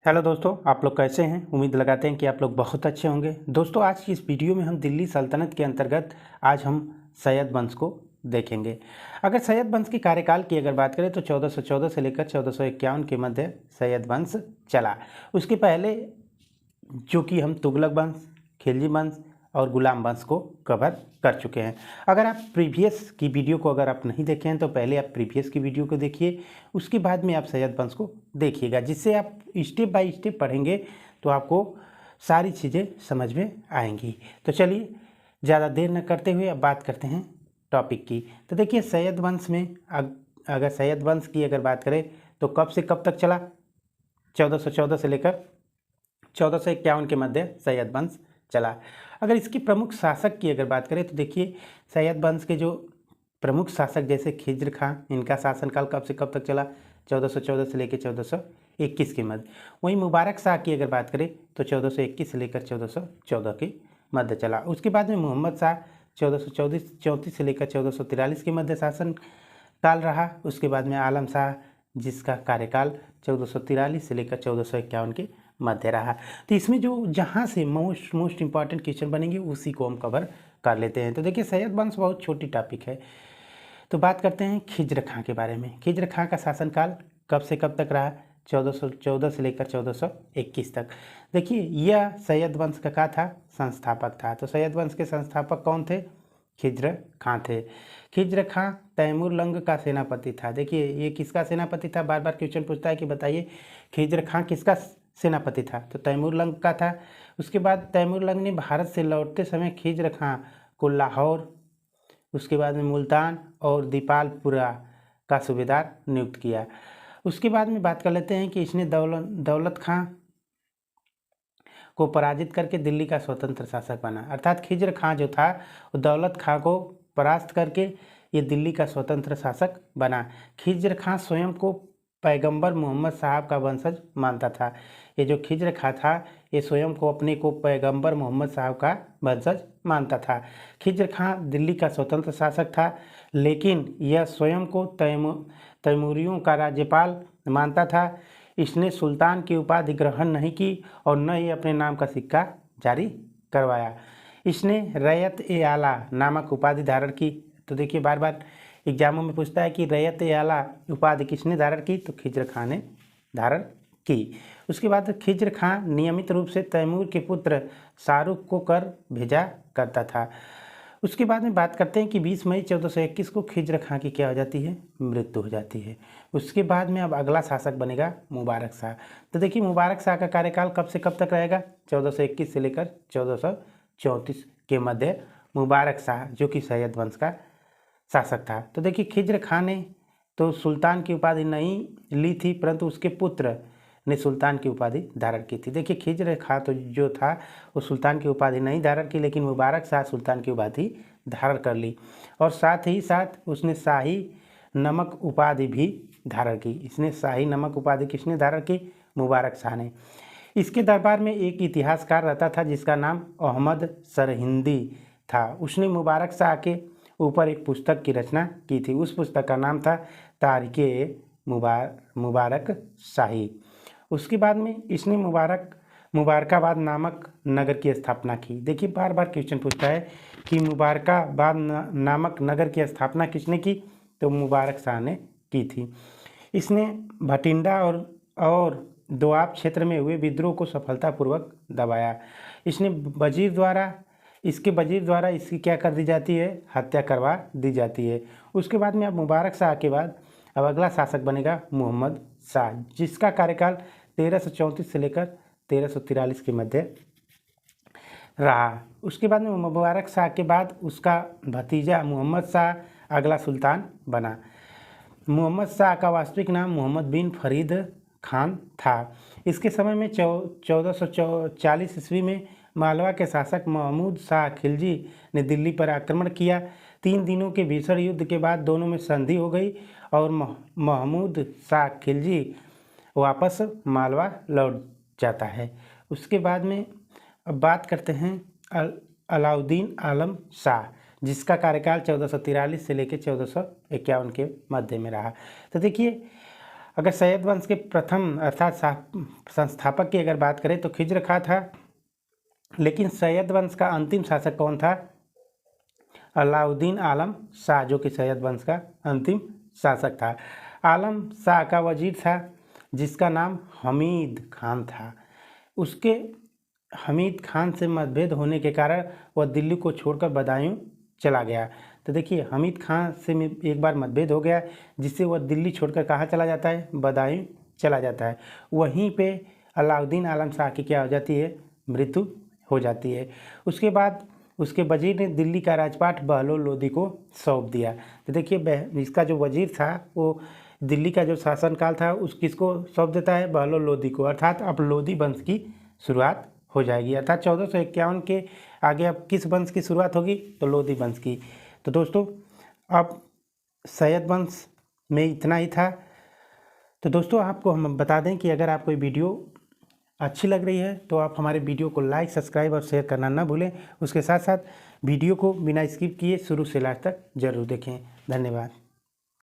Hello दोस्तों, आप लोग कैसे हैं। उम्मीद लगाते हैं कि आप लोग बहुत अच्छे होंगे। दोस्तों, आज की इस वीडियो में हम दिल्ली सल्तनत के अंतर्गत आज हम सैयद वंश को देखेंगे। अगर सैयद वंश की कार्यकाल की अगर बात करें तो 1414 से लेकर 1451 के मध्य सैयद वंश चला। उसके पहले जो कि हम तुगलक वंश, खिलजी वंश और गुलाम वंश को कवर कर चुके हैं। अगर आप प्रीवियस की वीडियो को अगर आप नहीं देखे हैं तो पहले आप प्रीवियस की वीडियो को देखिए, उसके बाद में आप सैयद वंश को देखिएगा, जिससे आप स्टेप बाय स्टेप पढ़ेंगे तो आपको सारी चीज़ें समझ में आएंगी। तो चलिए ज़्यादा देर न करते हुए अब बात करते हैं टॉपिक की। तो देखिए, सैयद वंश में अगर सैयद वंश की अगर बात करें तो कब से कब तक चला। 1414 से लेकर 1451 के मध्य सैयद वंश चला। अगर इसकी प्रमुख शासक की अगर बात करें तो देखिए, सैयद वंश के जो प्रमुख शासक जैसे खिज्र खां, इनका शासनकाल कब से कब तक चला, 1414 से लेकर 1421 के मध्य। वहीं मुबारक शाह की अगर बात करें तो 1421 से लेकर 1414 के मध्य चला। उसके बाद में मोहम्मद शाह 1434 से लेकर 1443 के मध्य शासन काल रहा। उसके बाद में आलम शाह, जिसका कार्यकाल 1443 से लेकर 1451 के मध्य रहा। तो इसमें जो जहाँ से मोस्ट इंपॉर्टेंट क्वेश्चन बनेंगे उसी को हम कवर कर लेते हैं। तो देखिए, सैयद वंश बहुत छोटी टॉपिक है। तो बात करते हैं खिज्र खां के बारे में। खिज्र खां का शासनकाल कब से कब तक रहा, 1414 से लेकर 1421 तक। देखिए, यह सैयद वंश का क्या था, संस्थापक था। तो सैयद वंश के संस्थापक कौन थे, खिज्र खां थे। खिज्र खां तैमूर लंग का सेनापति था। देखिए, ये किसका सेनापति था, बार बार क्वेश्चन पूछता है कि बताइए खिज्र खां किसका सेनापति था, तो तैमूर लंग का था। उसके बाद तैमूर लंग ने भारत से लौटते समय खिज्र खां को लाहौर, उसके बाद में मुल्तान और दीपालपुरा का सूबेदार नियुक्त किया। उसके बाद में बात कर लेते हैं कि इसने दौलत खां को पराजित करके दिल्ली का स्वतंत्र शासक बना। अर्थात खिज्र खां जो था वो दौलत खां को परास्त करके ये दिल्ली का स्वतंत्र शासक बना। खिज्र खां स्वयं को पैगंबर मोहम्मद साहब का वंशज मानता था। ये जो खिज्र खां था ये स्वयं को अपने को पैगंबर मोहम्मद साहब का वंशज मानता था। खिज्र खां दिल्ली का स्वतंत्र शासक था, लेकिन यह स्वयं को तैमूरियों का राज्यपाल मानता था। इसने सुल्तान की उपाधि ग्रहण नहीं की और न ही अपने नाम का सिक्का जारी करवाया। इसने रैयत-ए-आला नामक उपाधि धारण की। तो देखिए, बार बार एग्जामों में पूछता है कि रैयत-ए-आला उपाधि किसने धारण की, तो खिज्र खां ने धारण की। उसके बाद खिज्र खां नियमित रूप से तैमूर के पुत्र शाहरुख को कर भेजा करता था। उसके बाद में बात करते हैं कि 20 मई 1421 को खिज्र खां की क्या हो जाती है, मृत्यु हो जाती है। उसके बाद में अब अगला शासक बनेगा मुबारक शाह। तो देखिए, मुबारक शाह का कार्यकाल कब से कब तक रहेगा, 1421 से लेकर 1434 के मध्य मुबारक शाह, जो कि सैयद वंश का शासक था। तो देखिए, खिज्र खां ने तो सुल्तान की उपाधि नहीं ली थी, परंतु उसके पुत्र ने सुल्तान की उपाधि धारण की थी। देखिए, खिज्र खां तो जो था वो सुल्तान की उपाधि नहीं धारण की, लेकिन मुबारक शाह सुल्तान की उपाधि धारण कर ली और साथ ही साथ उसने शाही नमक उपाधि भी धारण की। इसने शाही नमक उपाधि किसने धारण की, मुबारक शाह ने। इसके दरबार में एक इतिहासकार रहता था जिसका नाम अहमद सरहिंदी था। उसने मुबारक शाह के ऊपर एक पुस्तक की रचना की थी। उस पुस्तक का नाम था तारीखे मुबारक शाही। उसके बाद में इसने मुबारकाबाद नामक नगर की स्थापना की। देखिए, बार बार क्वेश्चन पूछता है कि मुबारकाबाद नामक नगर की स्थापना किसने की, तो मुबारक शाह ने की थी। इसने भटिंडा और दोआब क्षेत्र में हुए विद्रोह को सफलतापूर्वक दबाया। इसके वजीर द्वारा इसकी क्या कर दी जाती है, हत्या करवा दी जाती है। उसके बाद में अब मुबारक शाह के बाद अब अगला शासक बनेगा मोहम्मद शाह, जिसका कार्यकाल 1334 से लेकर 1343 के मध्य रहा। उसके बाद में मुबारक शाह के बाद उसका भतीजा मोहम्मद शाह अगला सुल्तान बना। मोहम्मद शाह का वास्तविक नाम मोहम्मद बिन फरीद खान था। इसके समय में 1440 ईस्वी में मालवा के शासक महमूद शाह खिलजी ने दिल्ली पर आक्रमण किया। 3 दिनों के भीषण युद्ध के बाद दोनों में संधि हो गई और महमूद शाह खिलजी वापस मालवा लौट जाता है। उसके बाद में अब बात करते हैं अलाउद्दीन आलम शाह, जिसका कार्यकाल 1443 से लेकर 1451 के मध्य में रहा। तो देखिए, अगर सैयद वंश के प्रथम अर्थात संस्थापक की अगर बात करें तो खिज्र खां था, लेकिन सैयद वंश का अंतिम शासक कौन था? अलाउद्दीन आलम शाह, जो कि सैयद वंश का अंतिम शासक था। आलम शाह का वजीर था जिसका नाम हमीद खान था। उसके हमीद खान से मतभेद होने के कारण वह दिल्ली को छोड़कर बदायूं चला गया। तो देखिए, हमीद खान से एक बार मतभेद हो गया जिससे वह दिल्ली छोड़कर कहाँ चला जाता है? बदायूं चला जाता है। वहीं पे अलाउद्दीन आलम शाह की क्या हो जाती है? मृत्यु हो जाती है। उसके बाद उसके वजीर ने दिल्ली का राजपाट बहलोल लोदी को सौंप दिया। तो देखिए, इसका जो वजीर था वो दिल्ली का जो शासनकाल था उस किसको सौंप देता है? बहलोल लोदी को। अर्थात अब लोदी वंश की शुरुआत हो जाएगी। अर्थात 1451 के आगे अब किस वंश की शुरुआत होगी? तो लोदी वंश की। तो दोस्तों, अब सैयद वंश में इतना ही था। तो दोस्तों, आपको हम बता दें कि अगर आपको वीडियो अच्छी लग रही है तो आप हमारे वीडियो को लाइक, सब्सक्राइब और शेयर करना ना भूलें। उसके साथ साथ वीडियो को बिना स्किप किए शुरू से लास्ट तक जरूर देखें। धन्यवाद।